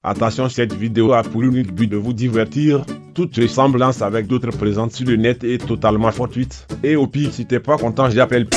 Attention, cette vidéo a pour unique but de vous divertir. Toute ressemblance avec d'autres présentes sur le net est totalement fortuite. Et au pire, si t'es pas content, j'appelle.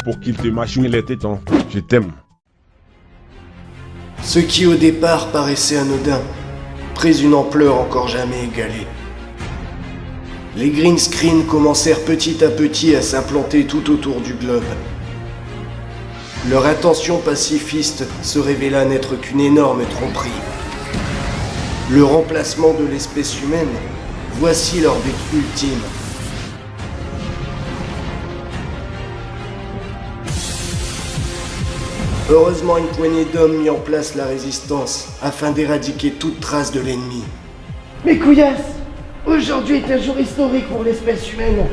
Pour qu'il te mâchouille les tétons. Je t'aime. Ce qui au départ paraissait anodin, prit une ampleur encore jamais égalée. Les green screens commencèrent petit à petit à s'implanter tout autour du globe. Leur intention pacifiste se révéla n'être qu'une énorme tromperie. Le remplacement de l'espèce humaine, voici leur but ultime. Heureusement, une poignée d'hommes mit en place la résistance afin d'éradiquer toute trace de l'ennemi. Mais couillasse, aujourd'hui est un jour historique pour l'espèce humaine.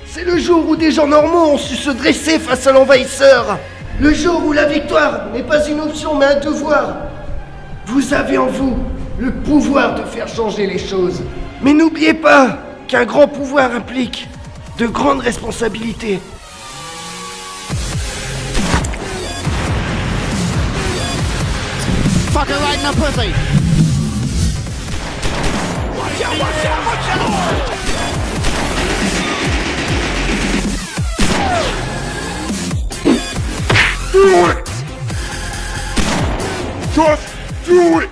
C'est le jour où des gens normaux ont su se dresser face à l'envahisseur. Le jour où la victoire n'est pas une option mais un devoir. Vous avez en vous le pouvoir de faire changer les choses. Mais n'oubliez pas qu'un grand pouvoir implique de grandes responsabilités. Fucker right in the pussy. Watch out, watch out, watch out! Do it! Just do it!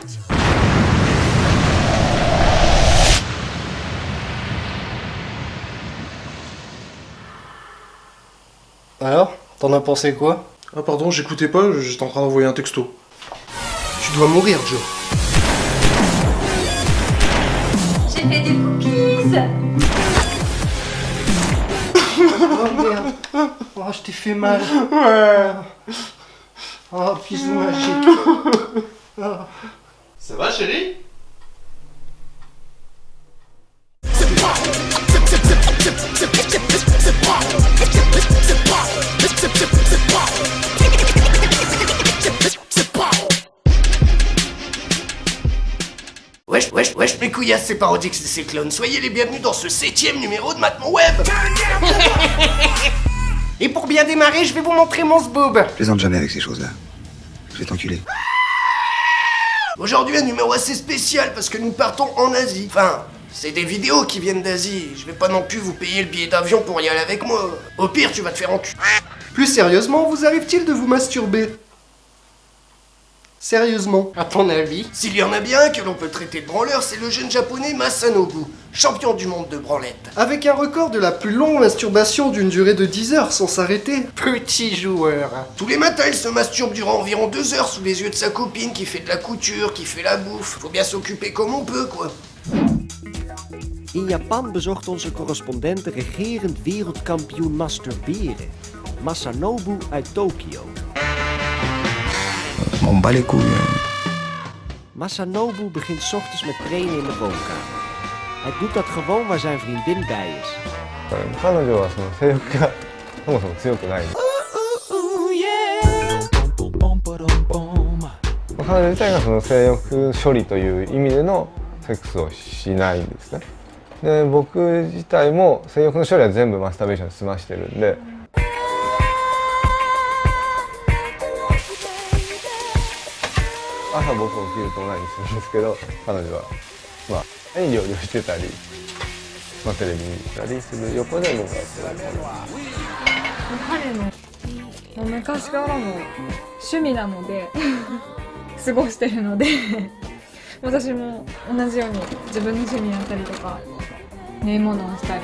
Alors, t'en as pensé quoi? Ah pardon, j'écoutais pas, j'étais en train d'envoyer un texto. Tu dois mourir, Joe. J'ai fait des cookies. Oh merde. Oh, je t'ai fait mal. Ouais. Oh, bisous magique. Oh. Ça va chérie? Wesh, mes couillasses, c'est Parodix et ses clones. Soyez les bienvenus dans ce 7e numéro de Matement Web. Et pour bien démarrer, je vais vous montrer mon sboob. Plaisante jamais avec ces choses-là. Je vais t'enculer. Aujourd'hui, un numéro assez spécial parce que nous partons en Asie. Enfin, c'est des vidéos qui viennent d'Asie. Je vais pas non plus vous payer le billet d'avion pour y aller avec moi. Au pire, tu vas te faire enculer. Plus sérieusement, vous arrive-t-il de vous masturber? Sérieusement, à ton avis? S'il y en a bien un que l'on peut traiter de branleur, c'est le jeune japonais Masanobu, champion du monde de branlette. Avec un record de la plus longue masturbation d'une durée de 10 heures sans s'arrêter. Petit joueur. Tous les matins, il se masturbe durant environ 2 heures sous les yeux de sa copine qui fait de la couture, qui fait la bouffe. Faut bien s'occuper comme on peut, quoi. In Japan bezocht onze correspondent de regerend wereldkampioen masturberen, Masanobu uit Tokio. On bat les couilles. Masanobu begint 's ochtends met trainen in de woonkamer. Hij doet dat gewoon waar zijn vriendin bij is. 彼女はその性欲がそもそも強くない。彼女自体がその性欲処理という意味でのセックスをしないんですね。で、僕自体も性欲の処理は全部マスターベーションで済ましてるんで。朝僕起きると何するんですけど、彼女はまあ料理をしてたり、まあ、テレビ見たりする横で僕はやってる。彼のもう昔からの趣味なので過ごしてるので私も同じように自分の趣味やったりとか縫い物をしたり。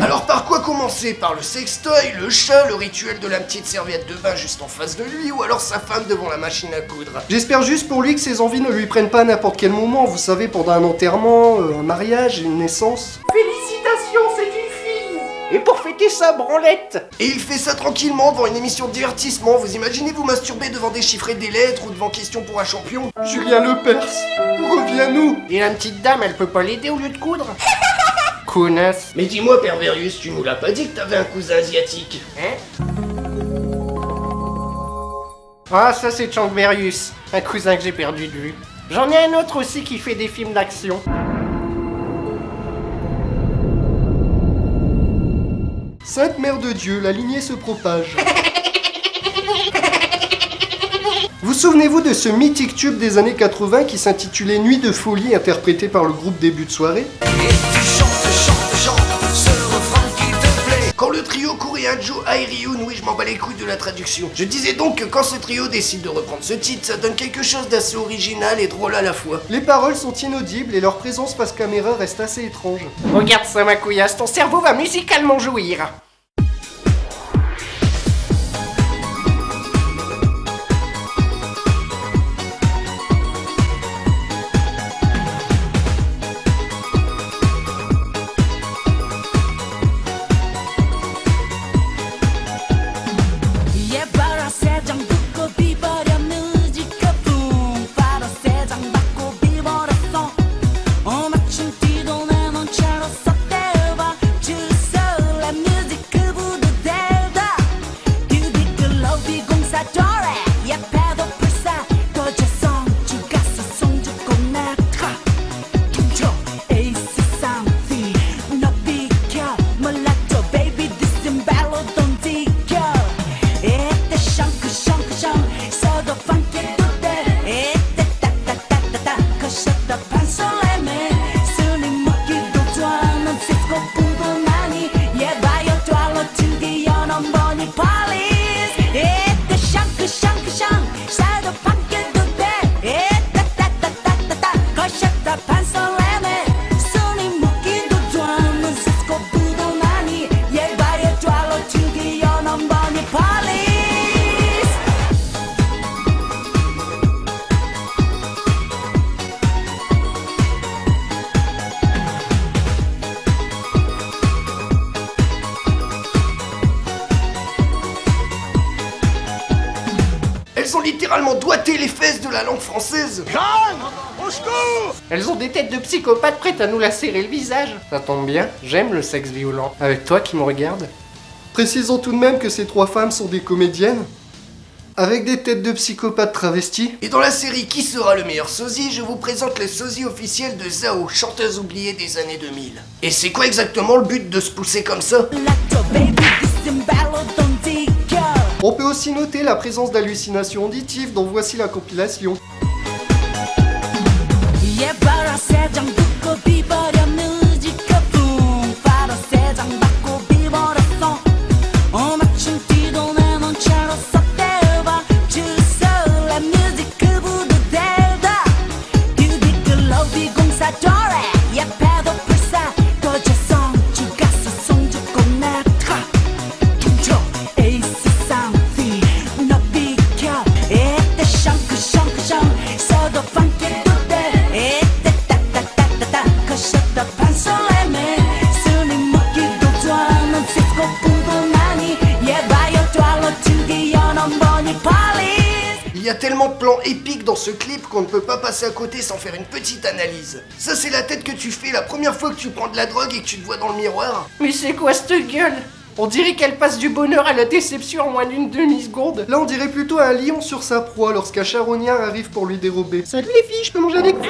Alors par quoi commencer? Par le sextoy, le chat, le rituel de la petite serviette de bain juste en face de lui, ou alors sa femme devant la machine à coudre? J'espère juste pour lui que ses envies ne lui prennent pas à n'importe quel moment, vous savez, pendant un enterrement, un mariage, une naissance. Félicitations, c'est une fille! Et pour fêter sa branlette! Et il fait ça tranquillement devant une émission de divertissement, vous imaginez vous masturber devant déchiffrer des lettres ou devant Question pour un champion? Julien Lepers, reviens-nous! Et la petite dame, elle peut pas l'aider au lieu de coudre? Connasse. Mais dis-moi, Perverius, tu nous l'as pas dit que t'avais un cousin asiatique, hein? Ah, ça c'est Changverius, un cousin que j'ai perdu de vue. J'en ai un autre aussi qui fait des films d'action. Sainte Mère de Dieu, la lignée se propage. Vous souvenez-vous de ce mythique tube des années 80 qui s'intitulait Nuit de folie, interprété par le groupe Début de soirée? Quand le trio Kurianjo Airiun, oui je m'en bats les couilles de la traduction. Je disais donc que quand ce trio décide de reprendre ce titre, ça donne quelque chose d'assez original et drôle à la fois. Les paroles sont inaudibles et leur présence face caméra reste assez étrange. Regarde ça ma couillasse, ton cerveau va musicalement jouir. Elles ont littéralement doigté les fesses de la langue française. Au secours! Elles ont des têtes de psychopathes prêtes à nous lacérer le visage. Ça tombe bien, j'aime le sexe violent. Avec toi qui me regarde. Précisons tout de même que ces trois femmes sont des comédiennes, avec des têtes de psychopathes travestis. Et dans la série Qui sera le meilleur sosie, je vous présente le sosie officiel de Zao, chanteuse oubliée des années 2000. Et c'est quoi exactement le but de se pousser comme ça? On peut aussi noter la présence d'hallucinations auditives dont voici la compilation. Il y a tellement de plans épiques dans ce clip qu'on ne peut pas passer à côté sans faire une petite analyse. Ça c'est la tête que tu fais la première fois que tu prends de la drogue et que tu te vois dans le miroir. Mais c'est quoi cette gueule? On dirait qu'elle passe du bonheur à la déception en moins d'une demi-seconde. Là on dirait plutôt un lion sur sa proie lorsqu'un charognard arrive pour lui dérober. Salut les filles, je peux manger avec vous?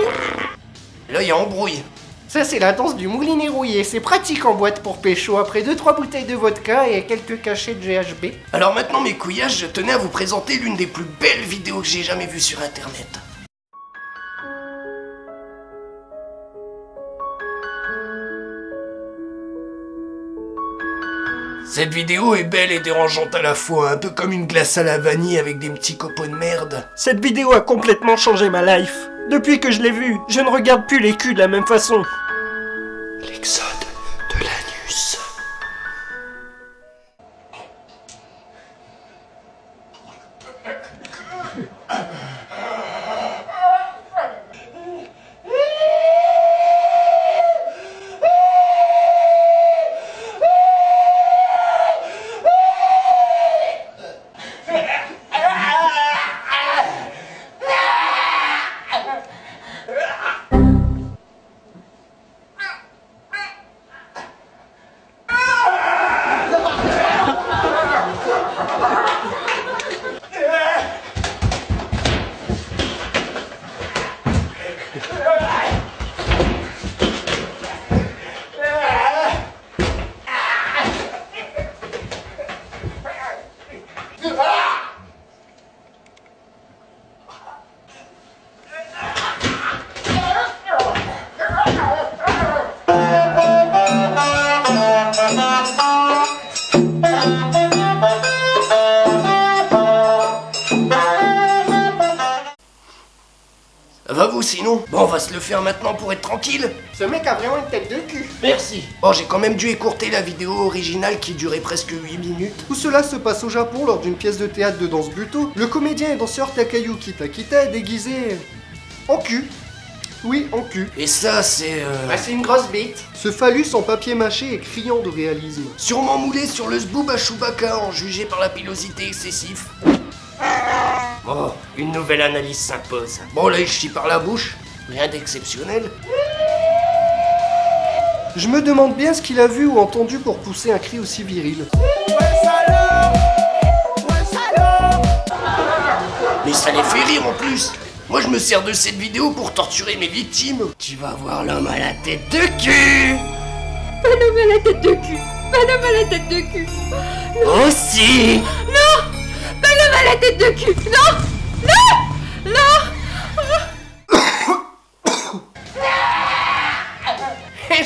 Là il y a embrouille. Ça c'est la danse du moulinet rouillé, c'est pratique en boîte pour pécho après 2-3 bouteilles de vodka et quelques cachets de GHB. Alors maintenant mes couillages, je tenais à vous présenter l'une des plus belles vidéos que j'ai jamais vues sur internet. Cette vidéo est belle et dérangeante à la fois, un peu comme une glace à la vanille avec des petits copeaux de merde. Cette vidéo a complètement changé ma life. Depuis que je l'ai vue, je ne regarde plus les culs de la même façon. L'exode de l'anus. vous sinon? Bon, on va se le faire maintenant pour être tranquille. Ce mec a vraiment une tête de cul. Merci. Bon, j'ai quand même dû écourter la vidéo originale qui durait presque 8 minutes. Tout cela se passe au Japon lors d'une pièce de théâtre de danse buto. Le comédien et danseur Takayuki Takita est déguisé en cul. Oui, en cul. Et ça, c'est Bah, c'est une grosse bite. Ce phallus en papier mâché est criant de réalisme. sûrement moulé sur le zboob à Chewbacca en jugé par la pilosité excessive. Oh, une nouvelle analyse s'impose. Bon, là, il chie par la bouche. Rien d'exceptionnel. Je me demande bien ce qu'il a vu ou entendu pour pousser un cri aussi viril. Mais ça les fait rire en plus. Moi, je me sers de cette vidéo pour torturer mes victimes. Tu vas voir l'homme à la tête de cul. Pas d'homme à la tête de cul. Pas d'homme à la tête de cul. Aussi. Non. Pas d'homme à la tête de cul. Non. Non. Non.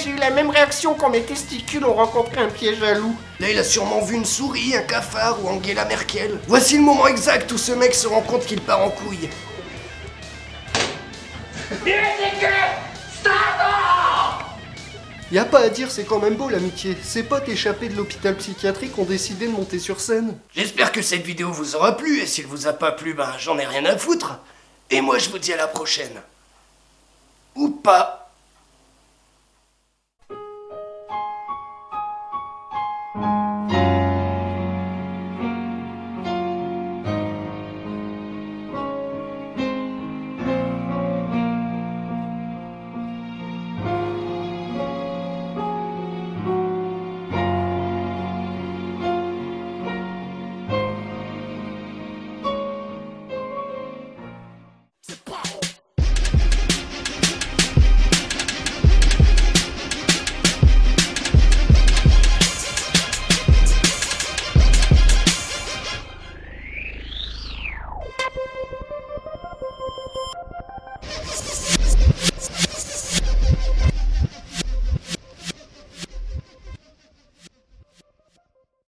J'ai eu la même réaction quand mes testicules ont rencontré un piège à loup. Là, il a sûrement vu une souris, un cafard ou Angela Merkel. Voici le moment exact où ce mec se rend compte qu'il part en couille. Y a pas à dire, c'est quand même beau l'amitié. Ses potes échappés de l'hôpital psychiatrique ont décidé de monter sur scène. J'espère que cette vidéo vous aura plu, et s'il vous a pas plu, ben j'en ai rien à foutre. Et moi je vous dis à la prochaine. Ou pas.